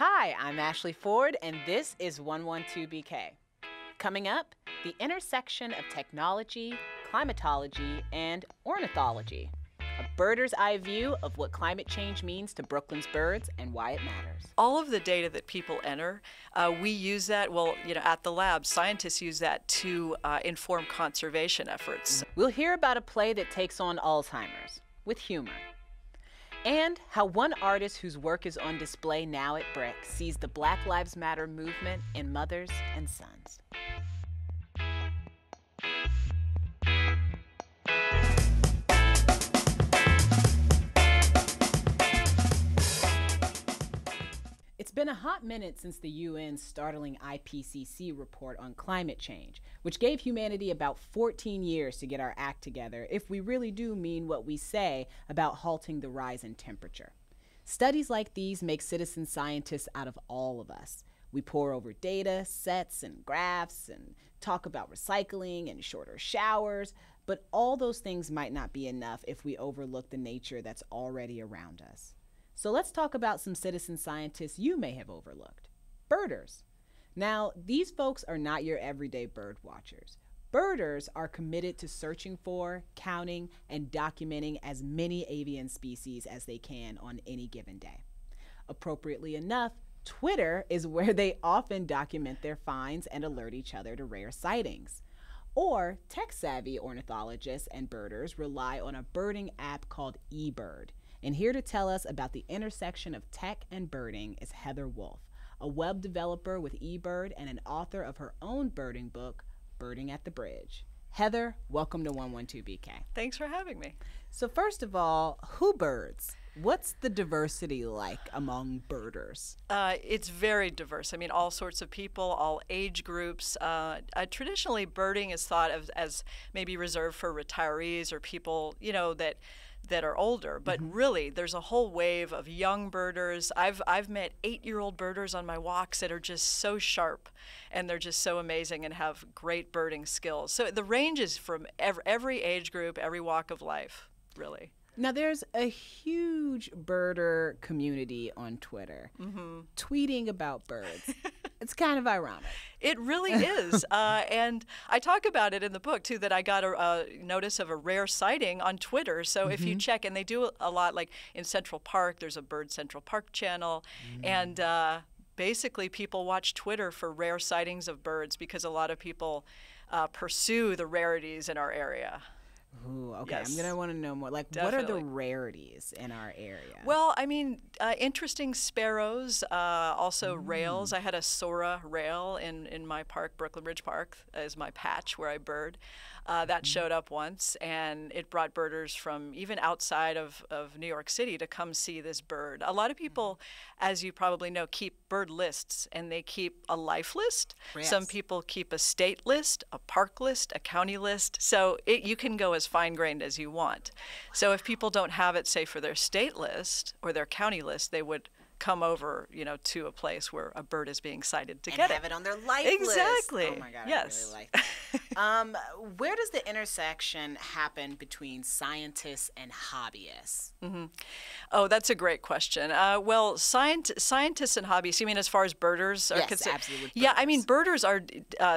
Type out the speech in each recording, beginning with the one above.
Hi, I'm Ashley Ford, and this is 112BK. Coming up, the intersection of technology, climatology, and ornithology. A birder's eye view of what climate change means to Brooklyn's birds and why it matters. All of the data that people enter, we use that, at the lab, scientists use that to inform conservation efforts. We'll hear about a play that takes on Alzheimer's with humor. And how one artist whose work is on display now at BRIC sees the Black Lives Matter movement in mothers and sons. It's been a hot minute since the UN's startling IPCC report on climate change, which gave humanity about 14 years to get our act together if we really do mean what we say about halting the rise in temperature. Studies like these make citizen scientists out of all of us. We pore over data, sets, and graphs, and talk about recycling and shorter showers, but all those things might not be enough if we overlook the nature that's already around us. So let's talk about some citizen scientists you may have overlooked. Birders. Now, these folks are not your everyday bird watchers. Birders are committed to searching for, counting, and documenting as many avian species as they can on any given day. Appropriately enough, Twitter is where they often document their finds and alert each other to rare sightings. Or tech-savvy ornithologists and birders rely on a birding app called eBird. And here to tell us about the intersection of tech and birding is Heather Wolf, a web developer with eBird and an author of her own birding book, Birding at the Bridge. Heather, welcome to 112BK. Thanks for having me. So first of all, who birds? What's the diversity like among birders? It's very diverse. I mean, all sorts of people, all age groups. Traditionally, birding is thought of as maybe reserved for retirees or people, that are older, but really there's a whole wave of young birders. I've met 8-year-old birders on my walks that are just so sharp and they're just so amazing and have great birding skills. So the range is from every age group, every walk of life, really. Now, there's a huge birder community on Twitter tweeting about birds. It's kind of ironic. It really is. And I talk about it in the book, too, that I got a notice of a rare sighting on Twitter. So if you check, and they do a lot, like in Central Park, there's a Bird Central Park channel. And basically, people watch Twitter for rare sightings of birds because a lot of people pursue the rarities in our area. Ooh, okay. Yes. I'm going to want to know more. Like, Definitely. What are the rarities in our area? Well, I mean, interesting sparrows, also rails. I had a Sora rail in my park, Brooklyn Ridge Park, is my patch where I bird. That showed up once, and it brought birders from even outside of New York City to come see this bird. A lot of people, as you probably know, keep bird lists, and they keep a life list. Yes. Some people keep a state list, a park list, a county list. So you can go as fine-grained as you want. So if people don't have it, say, for their state list or their county list, they would come over, to a place where a bird is being sighted to get have it on their life list. Exactly. Oh my God, yes. I really like that. Where does the intersection happen between scientists and hobbyists? Oh, that's a great question. Well, scientists and hobbyists, you mean as far as birders are concerned? Yes, absolutely. Yeah, I mean, birders are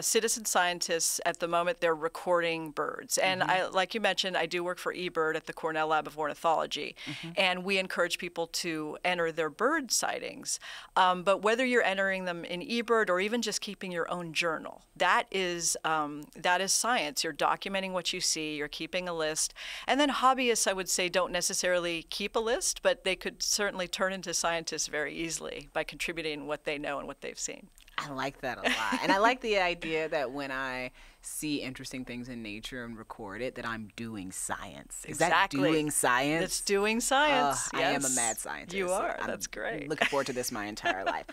citizen scientists at the moment. They're recording birds. And like you mentioned, I do work for eBird at the Cornell Lab of Ornithology. And we encourage people to enter their bird sightings. But whether you're entering them in eBird or even just keeping your own journal, that is science. You're documenting what you see. You're keeping a list. And then hobbyists, I would say, don't necessarily keep a list, but they could certainly turn into scientists very easily by contributing what they know and what they've seen. I like that a lot. And I like the idea that when I see interesting things in nature and record it, that I'm doing science. Is that doing science? It's doing science. Yes. I am a mad scientist. You are. I'm That's great. Looking forward to this my entire life.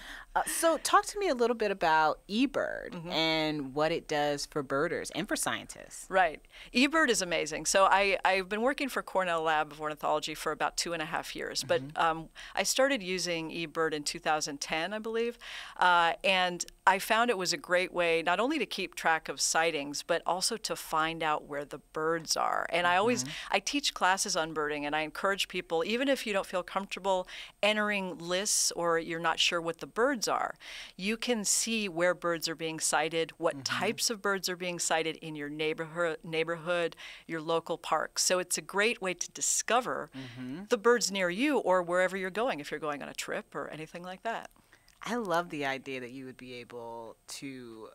So talk to me a little bit about eBird and what it does for birders and for scientists. Right. eBird is amazing. So I've been working for Cornell Lab of Ornithology for about 2.5 years. But I started using eBird in 2010, I believe. And I found it was a great way not only to keep track of sightings, sightings, but also to find out where the birds are. And I teach classes on birding, and I encourage people, even if you don't feel comfortable entering lists or you're not sure what the birds are, you can see where birds are being sighted, what types of birds are being sighted in your neighborhood, your local parks. So it's a great way to discover the birds near you or wherever you're going, if you're going on a trip or anything like that. I love the idea that you would be able to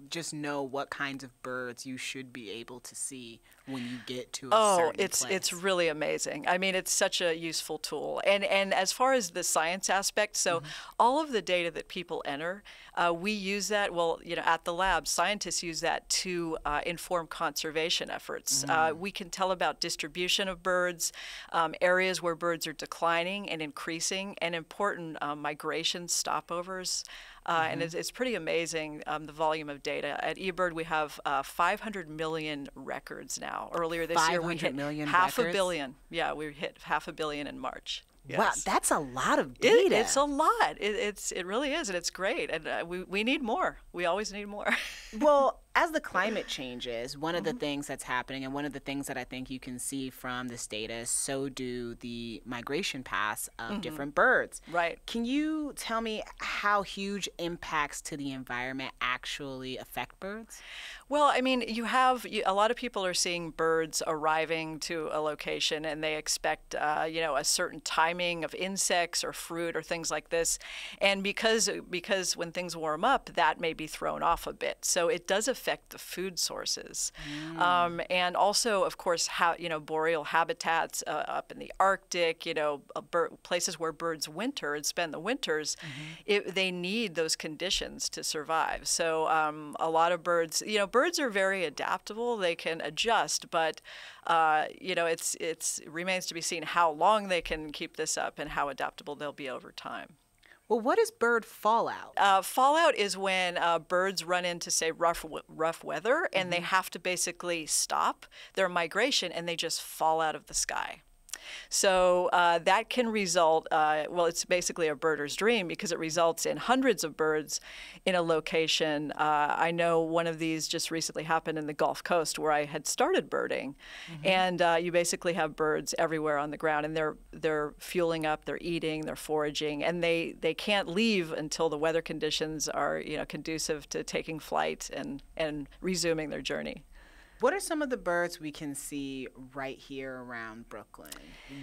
just know what kinds of birds you should be able to see when you get to a certain place. It's really amazing. I mean, it's such a useful tool. And as far as the science aspect, so all of the data that people enter, we use that, well, you know, at the lab, scientists use that to inform conservation efforts. We can tell about distribution of birds, areas where birds are declining and increasing, and important migration stopovers. And it's pretty amazing, the volume of data. At eBird, we have 500 million records now. Earlier this year, we hit half a billion. Yeah, we hit half a billion in March. Yes. Wow, that's a lot of data. It's a lot. It really is, and it's great. And we need more. We always need more. Well, as the climate changes, one of the things that's happening, and one of the things that I think you can see from this data, so do the migration paths of different birds. Right. Can you tell me how huge impacts to the environment actually affect birds? Well, I mean, a lot of people are seeing birds arriving to a location, and they expect, you know, a certain timing of insects or fruit or things like this. And because when things warm up, that may be thrown off a bit. So it does affect the food sources. And also, of course, boreal habitats up in the Arctic, you know, places where birds winter and spend the winters, they need those conditions to survive. So a lot of birds, you know, birds are very adaptable. They can adjust, but you know, it remains to be seen how long they can keep this up and how adaptable they'll be over time. Well, what is bird fallout? Fallout is when birds run into, say, rough weather, and they have to basically stop their migration, and they just fall out of the sky. So that can result, well, it's basically a birder's dream because it results in hundreds of birds in a location. I know one of these just recently happened in the Gulf Coast where I had started birding. And you basically have birds everywhere on the ground, and they're fueling up, they're eating, they're foraging, and they can't leave until the weather conditions are, you know, conducive to taking flight and resuming their journey. What are some of the birds we can see right here around Brooklyn,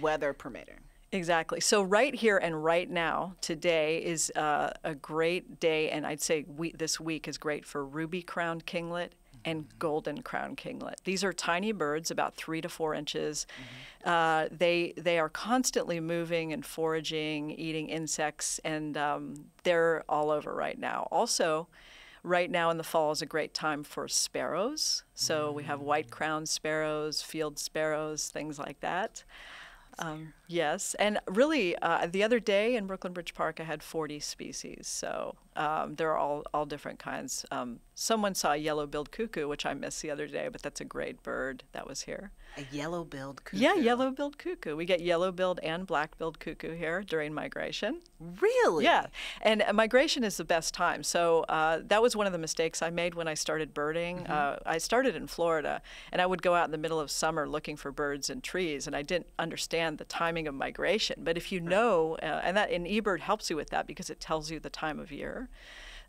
weather permitting? Exactly. So right here and right now, today is a great day, and I'd say this week is great for ruby-crowned kinglet and golden-crowned kinglet. These are tiny birds, about 3 to 4 inches. They are constantly moving and foraging, eating insects, and they're all over right now. Also, right now in the fall is a great time for sparrows. So we have white-crowned sparrows, field sparrows, things like that. Yes, and really, the other day in Brooklyn Bridge Park, I had 40 species. So there are all different kinds. Someone saw a yellow-billed cuckoo, which I missed the other day, but that's a great bird that was here. A yellow-billed cuckoo? Yeah, yellow-billed cuckoo. We get yellow-billed and black-billed cuckoo here during migration. Really? Yeah, and migration is the best time. So that was one of the mistakes I made when I started birding. I started in Florida, and I would go out in the middle of summer looking for birds and trees, and I didn't understand the timing of migration. But if you know, and eBird helps you with that because it tells you the time of year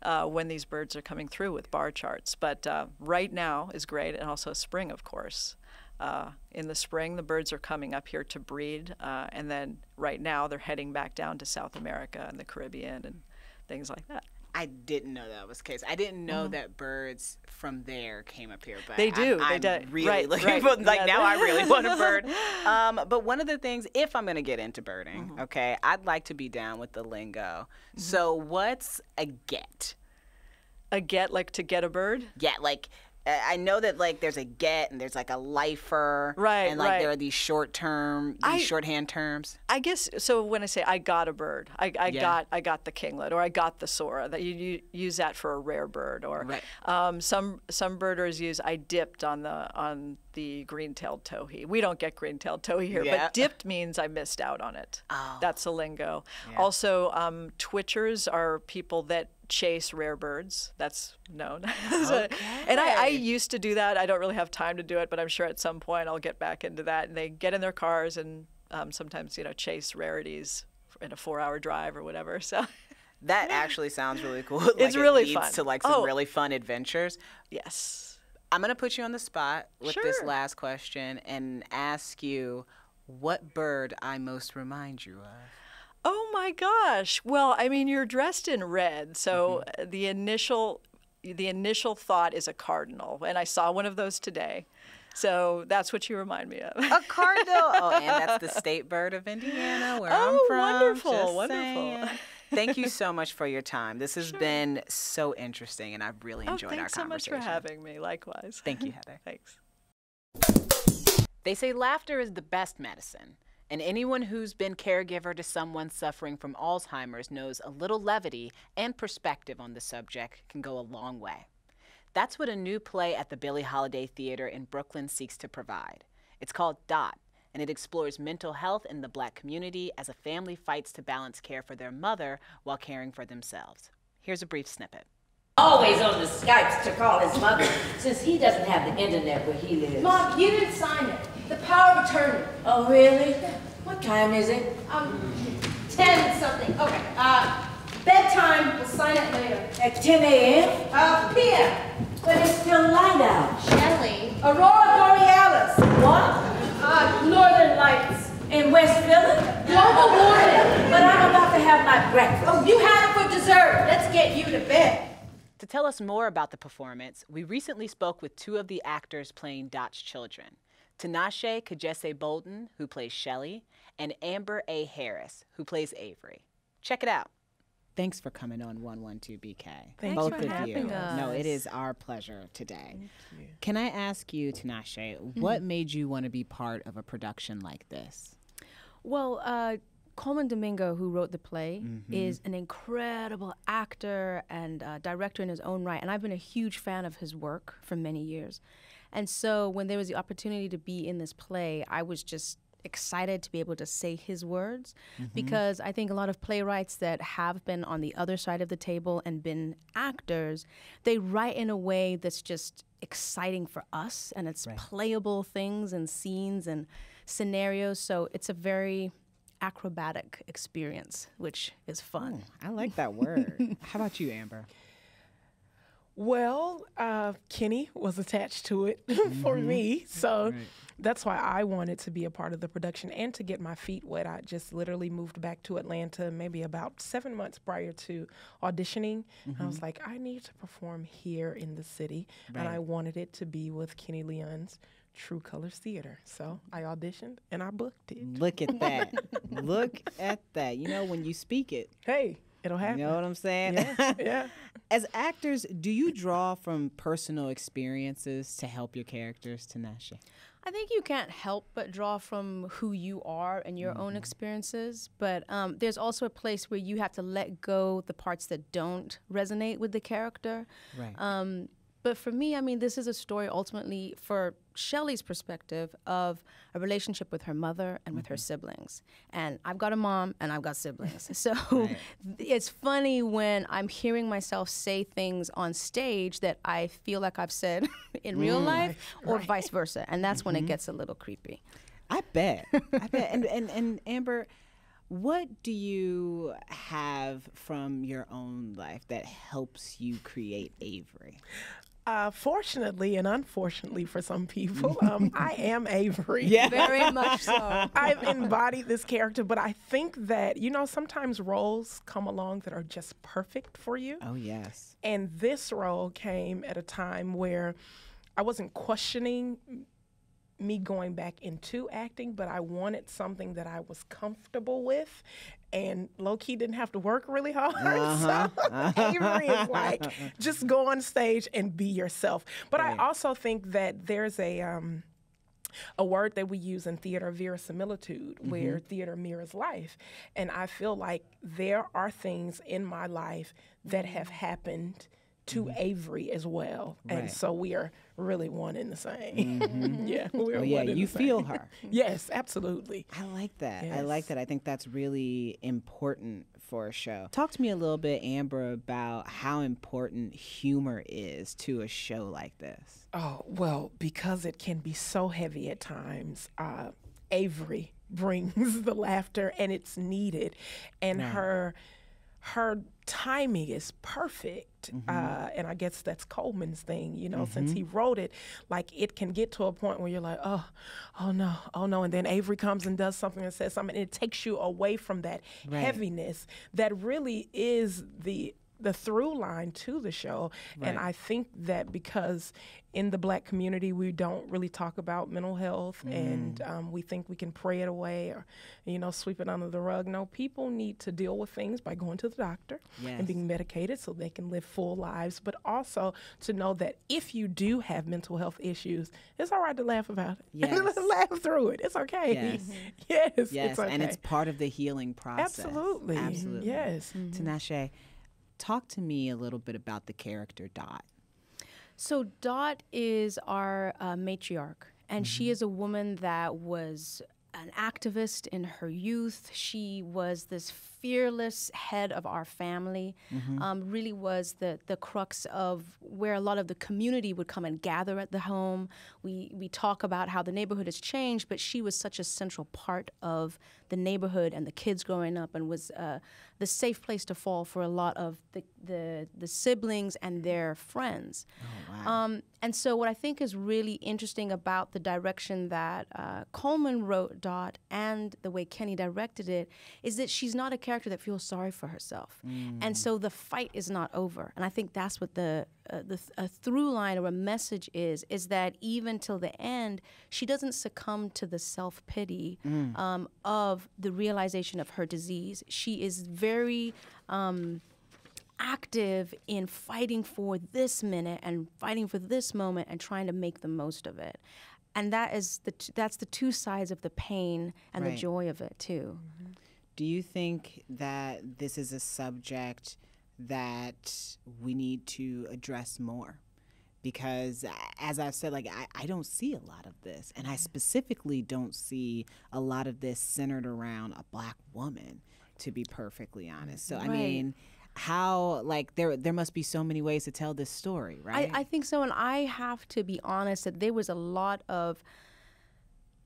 when these birds are coming through with bar charts. But right now is great, and also spring, of course. In the spring, the birds are coming up here to breed, and then right now they're heading back down to South America and the Caribbean and things like that. I didn't know that was the case. I didn't know that birds from there came up here. But they do. I'm they do. Really looking for, like, now I really want a bird. But one of the things, if I'm going to get into birding, okay, I'd like to be down with the lingo. So what's a get? A get, like to get a bird? Yeah, like I know that, like, there's a get and there's like a lifer, right? And like there are these shorthand terms. I guess so. When I say I got a bird, I got the kinglet, or I got the sora. That you use that for a rare bird, or some birders use I dipped on the green-tailed towhee. We don't get green-tailed towhee here, but dipped means I missed out on it. That's a lingo. Yeah. Also, twitchers are people that chase rare birds. That's known. Okay. And I used to do that. I don't really have time to do it, but I'm sure at some point I'll get back into that. And they get in their cars and sometimes, chase rarities in a 4-hour drive or whatever. So that actually sounds really cool. It's it really leads fun. to like some really fun adventures. Yes. I'm going to put you on the spot with this Sure. last question and ask you what bird I most remind you of. Oh my gosh. Well, I mean, you're dressed in red, so the initial thought is a cardinal, and I saw one of those today. So that's what you remind me of. A cardinal. Oh, and that's the state bird of Indiana, where I'm from. Wonderful, Just wonderful. saying. Thank you so much for your time. This has been so interesting, and I've really enjoyed our Thanks so much conversation. for having me. Likewise. Thank you, Heather. Thanks. They say laughter is the best medicine, and anyone who's been caregiver to someone suffering from Alzheimer's knows a little levity and perspective on the subject can go a long way. That's what a new play at the Billie Holiday Theatre in Brooklyn seeks to provide. It's called Dot, and it explores mental health in the Black community as a family fights to balance care for their mother while caring for themselves. Here's a brief snippet. Always on the Skypes to call his mother, since he doesn't have the internet where he lives. Mom, you didn't sign it. The power of attorney. Oh, really? What time is it? 10 something. Okay. Bedtime. We'll sign it later. At 10 a.m.? PM. But it's still light out. Shelley. Aurora Borealis. What? Northern Lights. In West Philly? Global warming. But I'm about to have my breakfast. Oh, you had it for dessert. Let's get you to bed. To tell us more about the performance, we recently spoke with two of the actors playing Dot's children, Tinashe Kajee Bolden, who plays Shelley, and Amber A. Harris, who plays Avery. Check it out. Thanks for coming on 112BK. Thanks Both for of having you. us. No, it is our pleasure today. Can I ask you, Tinashe, what made you want to be part of a production like this? Well, Coleman Domingo, who wrote the play, is an incredible actor and director in his own right, and I've been a huge fan of his work for many years. And so when there was the opportunity to be in this play, I was just excited to be able to say his words, because I think a lot of playwrights that have been on the other side of the table and been actors, they write in a way that's just exciting for us, and it's playable things and scenes and scenarios, so it's a very acrobatic experience, which is fun. Oh, I like that word. How about you, Amber? Well, Kenny was attached to it for me, so that's why I wanted to be a part of the production and to get my feet wet. I just literally moved back to Atlanta maybe about 7 months prior to auditioning. And I was like, I need to perform here in the city, and I wanted it to be with Kenny Leon's True Colors Theater. So I auditioned and I booked it. Look at that. Look at that. You know, when you speak it, Hey, it'll happen. you know what I'm saying? Yeah. As actors, do you draw from personal experiences to help your characters, Tinashe? I think you can't help but draw from who you are and your own experiences, but there's also a place where you have to let go the parts that don't resonate with the character. Right. But for me, I mean, this is a story ultimately for Shelley's perspective of a relationship with her mother and with her siblings. And I've got a mom and I've got siblings. So it's funny when I'm hearing myself say things on stage that I feel like I've said in real life or vice versa. And that's when it gets a little creepy. I bet. I bet. And Amber, what do you have from your own life that helps you create Avery? Fortunately and unfortunately for some people, I am Avery. Very much so. I've embodied this character, but I think that, sometimes roles come along that are just perfect for you. Oh, yes. And this role came at a time where I wasn't questioning me going back into acting, but I wanted something that I was comfortable with and low-key didn't have to work really hard. So Avery is like, just go on stage and be yourself. But I also think that there's a word that we use in theater, verisimilitude, where theater mirrors life. And I feel like there are things in my life that have happened to Avery as well. And so we are really one and the same. We're one and you the same. feel her. Yes, absolutely. I like that. Yes. I like that. I think that's really important for a show. Talk to me a little bit, Amber, about how important humor is to a show like this. Oh, well, because it can be so heavy at times, Avery brings the laughter, and it's needed. And her timing is perfect. And I guess that's Coleman's thing, you know, since he wrote it, like it can get to a point where you're like, oh no. And then Avery comes and does something and says something, and it takes you away from that heaviness that really is the through line to the show. And I think that because in the Black community, we don't really talk about mental health, and we think we can pray it away or, you know, sweep it under the rug. No, people need to deal with things by going to the doctor and being medicated so they can live full lives, but also to know that if you do have mental health issues, it's all right to laugh about it. Laugh through it. It's okay. Yes, it's okay. And it's part of the healing process. Absolutely. Yes. Tinashe, talk to me a little bit about the character Dot. So Dot is our matriarch, and she is a woman that was an activist in her youth. She was this fearless head of our family, really was the crux of where a lot of the community would come and gather at the home. We talk about how the neighborhood has changed, but she was such a central part of the neighborhood and the kids growing up, and was the safe place to fall for a lot of the siblings and their friends. Oh, wow. And so what I think is really interesting about the direction that Coleman wrote Dot and the way Kenny directed it is that she's not a character that feels sorry for herself. And so the fight is not over. And I think that's what a through line or a message is that even till the end, she doesn't succumb to the self-pity of the realization of her disease. She is very active in fighting for this minute and fighting for this moment and trying to make the most of it. And that's the two sides of the pain and the joy of it too. Do you think that this is a subject that we need to address more? Because as I've said, like I don't see a lot of this, and I specifically don't see a lot of this centered around a Black woman, to be perfectly honest. So I mean, how, like, there must be so many ways to tell this story, right? I think so, and I have to be honest that there was a lot of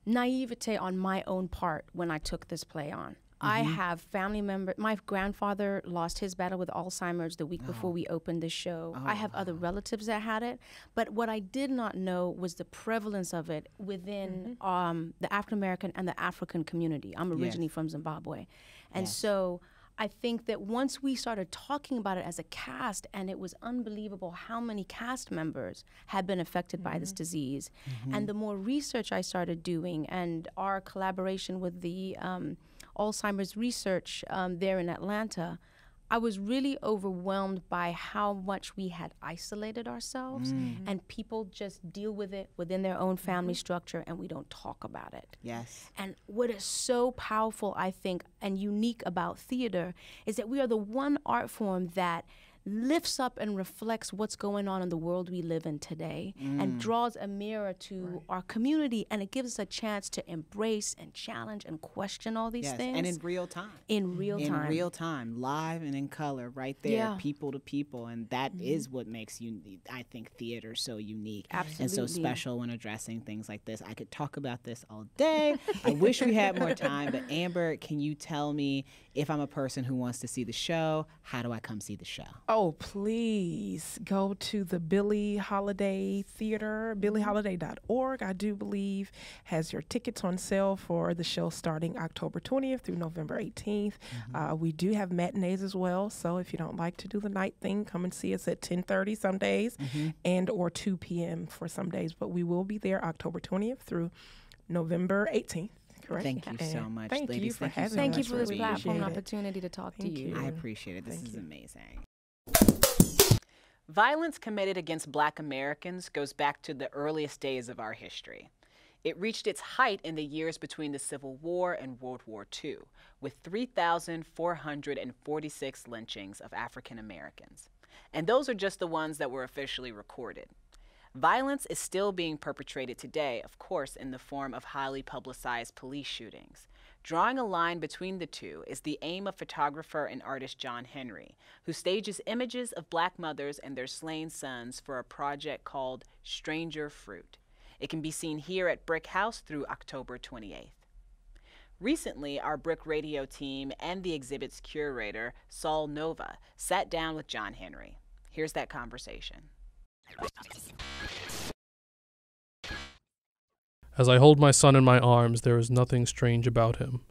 naivete on my own part when I took this play on. I have family members. My grandfather lost his battle with Alzheimer's the week before we opened this show. I have other relatives that had it. But what I did not know was the prevalence of it within the African American and the African community. I'm originally from Zimbabwe. And so I think that once we started talking about it as a cast, and it was unbelievable how many cast members had been affected by this disease, and the more research I started doing and our collaboration with the Alzheimer's research there in Atlanta, I was really overwhelmed by how much we had isolated ourselves, and people just deal with it within their own family structure, and we don't talk about it. Yes. And what is so powerful, I think, and unique about theater is that we are the one art form that lifts up and reflects what's going on in the world we live in today and draws a mirror to our community, and it gives us a chance to embrace and challenge and question all these things. And in real time. In real time. In real time, live and in color, right there, people to people, and that is what makes I think theater so unique and so special when addressing things like this. I could talk about this all day. I wish we had more time, but Amber, can you tell me, if I'm a person who wants to see the show, how do I come see the show? Oh, please go to the Billie Holiday Theatre, billieholiday.org, I do believe, has your tickets on sale for the show starting October 20th through November 18th. We do have matinees as well, so if you don't like to do the night thing, come and see us at 10:30 some days and or 2 p.m. for some days. But we will be there October 20th through November 18th. Correct. Thank you so much, thank ladies. You for having us. Thank you for this Really platform and appreciate it. opportunity to talk to you. I appreciate it. This is amazing. Violence committed against Black Americans goes back to the earliest days of our history. It reached its height in the years between the Civil War and World War II, with 3,446 lynchings of African Americans. And those are just the ones that were officially recorded. Violence is still being perpetrated today, of course, in the form of highly publicized police shootings. Drawing a line between the two is the aim of photographer and artist Jon Henry, who stages images of Black mothers and their slain sons for a project called Stranger Fruit. It can be seen here at BRIC House through October 28th. Recently, our BRIC radio team and the exhibit's curator, Saul Nova, sat down with Jon Henry. Here's that conversation. As I hold my son in my arms, there is nothing strange about him.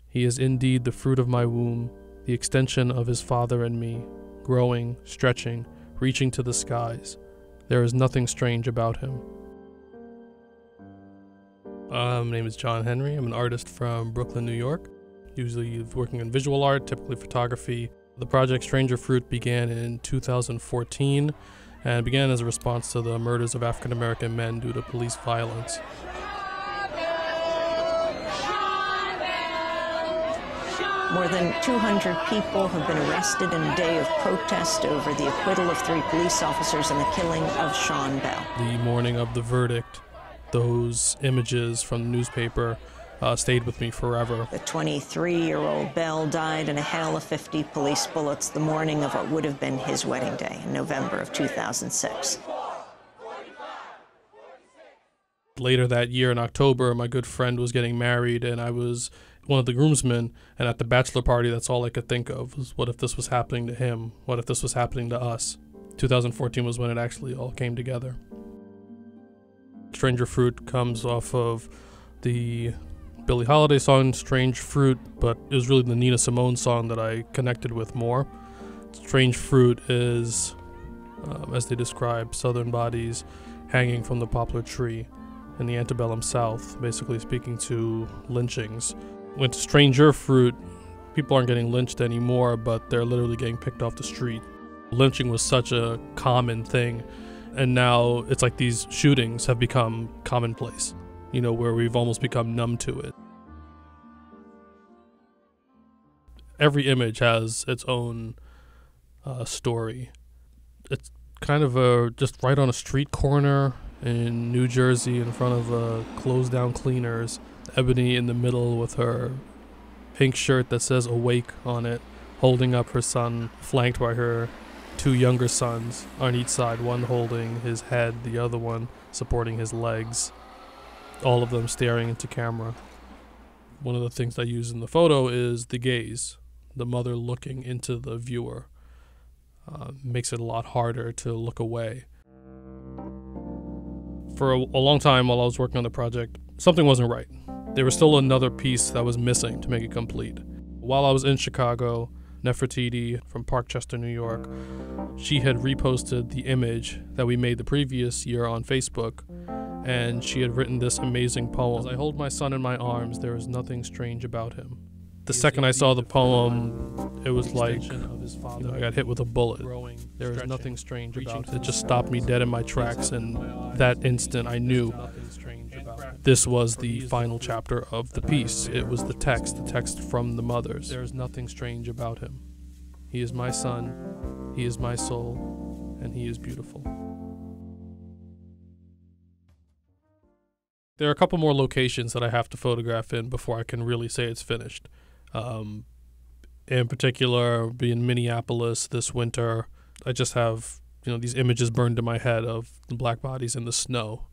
He is indeed the fruit of my womb, the extension of his father and me, growing, stretching, reaching to the skies. There is nothing strange about him. My name is Jon Henry. I'm an artist from Brooklyn, New York. Usually working in visual art, typically photography. The project Stranger Fruit began in 2014 and began as a response to the murders of African American men due to police violence. More than 200 people have been arrested in a day of protest over the acquittal of 3 police officers and the killing of Sean Bell. The morning of the verdict, those images from the newspaper stayed with me forever. The 23-year-old Bell died in a hail of 50 police bullets the morning of what would have been his wedding day in November of 2006. Later that year in October, my good friend was getting married and I was one of the groomsmen, and at the bachelor party, that's all I could think of was what if this was happening to him? What if this was happening to us? 2014 was when it actually all came together. Stranger Fruit comes off of the Billie Holiday song Strange Fruit, but it was really the Nina Simone song that I connected with more. Strange Fruit is, as they describe, southern bodies hanging from the poplar tree in the antebellum South, basically speaking to lynchings. With Stranger Fruit, people aren't getting lynched anymore, but they're literally getting picked off the street. Lynching was such a common thing, and now it's like these shootings have become commonplace, you know, where we've almost become numb to it. Every image has its own story. It's kind of just right on a street corner in New Jersey in front of closed down cleaners. Ebony in the middle with her pink shirt that says awake on it, holding up her son, flanked by her 2 younger sons on each side, one holding his head, the other one supporting his legs, all of them staring into camera. One of the things I use in the photo is the gaze, the mother looking into the viewer. Makes it a lot harder to look away. For a long time while I was working on the project, something wasn't right. There was still another piece that was missing to make it complete. While I was in Chicago, Nefertiti from Parkchester, New York, she had reposted the image that we made the previous year on Facebook, and she had written this amazing poem. As I hold my son in my arms, there is nothing strange about him. The second I saw the poem, it was like, I got hit with a bullet. There is nothing strange about it. It just stopped me dead in my tracks, and that instant I knew this was the final chapter of the piece. It was the text from the mothers. There is nothing strange about him. He is my son, he is my soul, and he is beautiful. There are a couple more locations that I have to photograph in before I can really say it's finished. In particular, I'll be in Minneapolis this winter. I just have, these images burned in my head of the black bodies in the snow.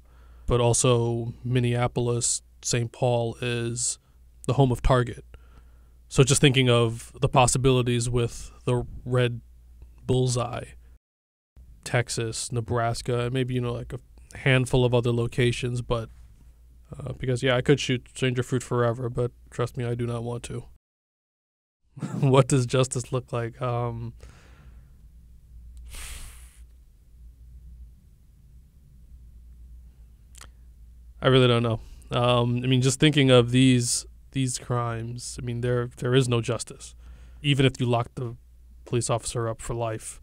But also Minneapolis, St. Paul is the home of Target. So just thinking of the possibilities with the red bullseye, Texas, Nebraska, and maybe, like a handful of other locations, but because, I could shoot Stranger Fruit forever, but trust me, I do not want to. What does justice look like? I really don't know. Just thinking of these crimes, there is no justice. Even if you lock the police officer up for life,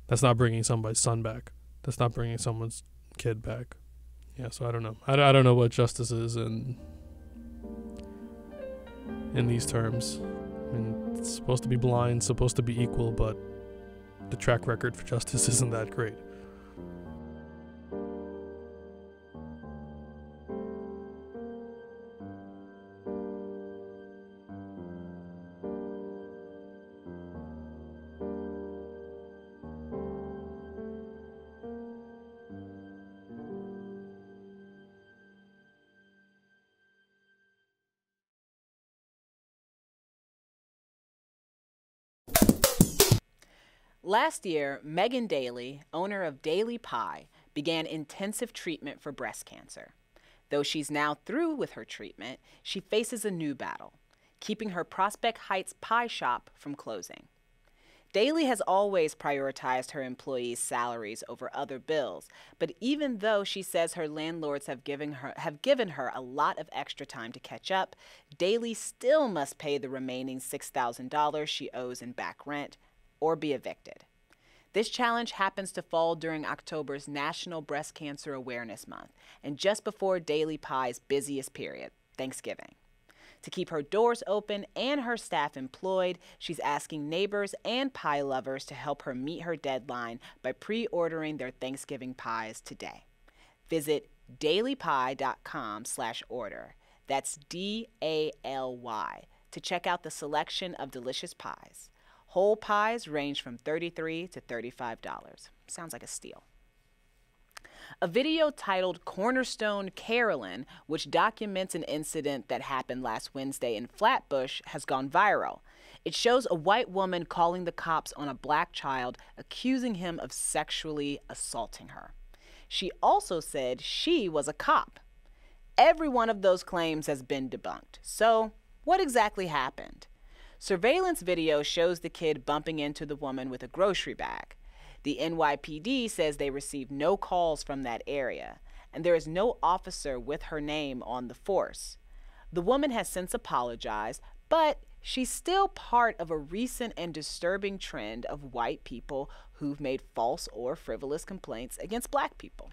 that's not bringing somebody's son back. That's not bringing someone's kid back. Yeah, so I don't know. I don't know what justice is in these terms. It's supposed to be blind, supposed to be equal, but the track record for justice isn't that great. Last year, Megan Daly, owner of Daily Pie, began intensive treatment for breast cancer. Though she's now through with her treatment, she faces a new battle, keeping her Prospect Heights pie shop from closing. Daly has always prioritized her employees' salaries over other bills, but even though she says her landlords have given her a lot of extra time to catch up, Daly still must pay the remaining $6,000 she owes in back rent or be evicted. This challenge happens to fall during October's National Breast Cancer Awareness Month and just before Daily Pie's busiest period, Thanksgiving. To keep her doors open and her staff employed, she's asking neighbors and pie lovers to help her meet her deadline by pre-ordering their Thanksgiving pies today. Visit dailypie.com/order. That's DALY to check out the selection of delicious pies. Whole pies range from $33 to $35. Sounds like a steal. A video titled Cornerstone Carolyn, which documents an incident that happened last Wednesday in Flatbush, has gone viral. It shows a white woman calling the cops on a black child, accusing him of sexually assaulting her. She also said she was a cop. Every one of those claims has been debunked. So, what exactly happened? Surveillance video shows the kid bumping into the woman with a grocery bag. The NYPD says they received no calls from that area, and there is no officer with her name on the force. The woman has since apologized, but she's still part of a recent and disturbing trend of white people who've made false or frivolous complaints against black people.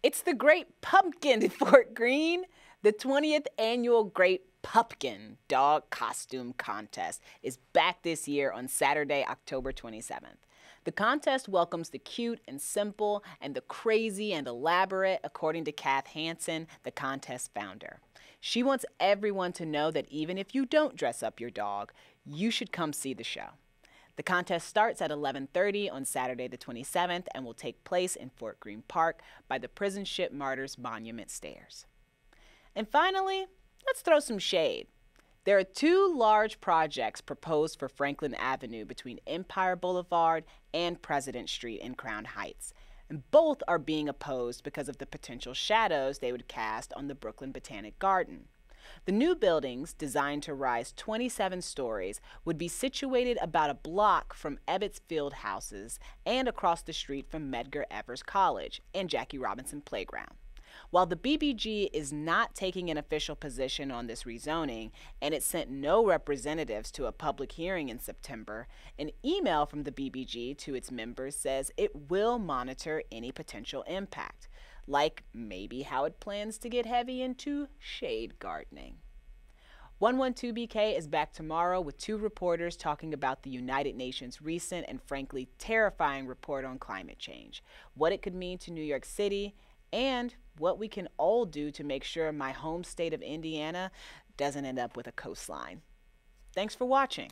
It's the Great Pumpkin in Fort Greene. The 20th annual Great Pumpkin Dog Costume Contest is back this year on Saturday, October 27th. The contest welcomes the cute and simple and the crazy and elaborate, according to Kath Hansen, the contest founder. She wants everyone to know that even if you don't dress up your dog, you should come see the show. The contest starts at 11:30 on Saturday the 27th and will take place in Fort Greene Park by the Prison Ship Martyrs Monument Stairs. And finally, let's throw some shade. There are two large projects proposed for Franklin Avenue between Empire Boulevard and President Street in Crown Heights, and both are being opposed because of the potential shadows they would cast on the Brooklyn Botanic Garden. The new buildings, designed to rise 27 stories, would be situated about a block from Ebbets Field houses and across the street from Medgar Evers College and Jackie Robinson Playground. While the BBG is not taking an official position on this rezoning, and it sent no representatives to a public hearing in September, an email from the BBG to its members says it will monitor any potential impact, like maybe how it plans to get heavy into shade gardening. 112BK is back tomorrow with two reporters talking about the United Nations' recent and frankly terrifying report on climate change, what it could mean to New York City, and what we can all do to make sure my home state of Indiana doesn't end up with a coastline. Thanks for watching.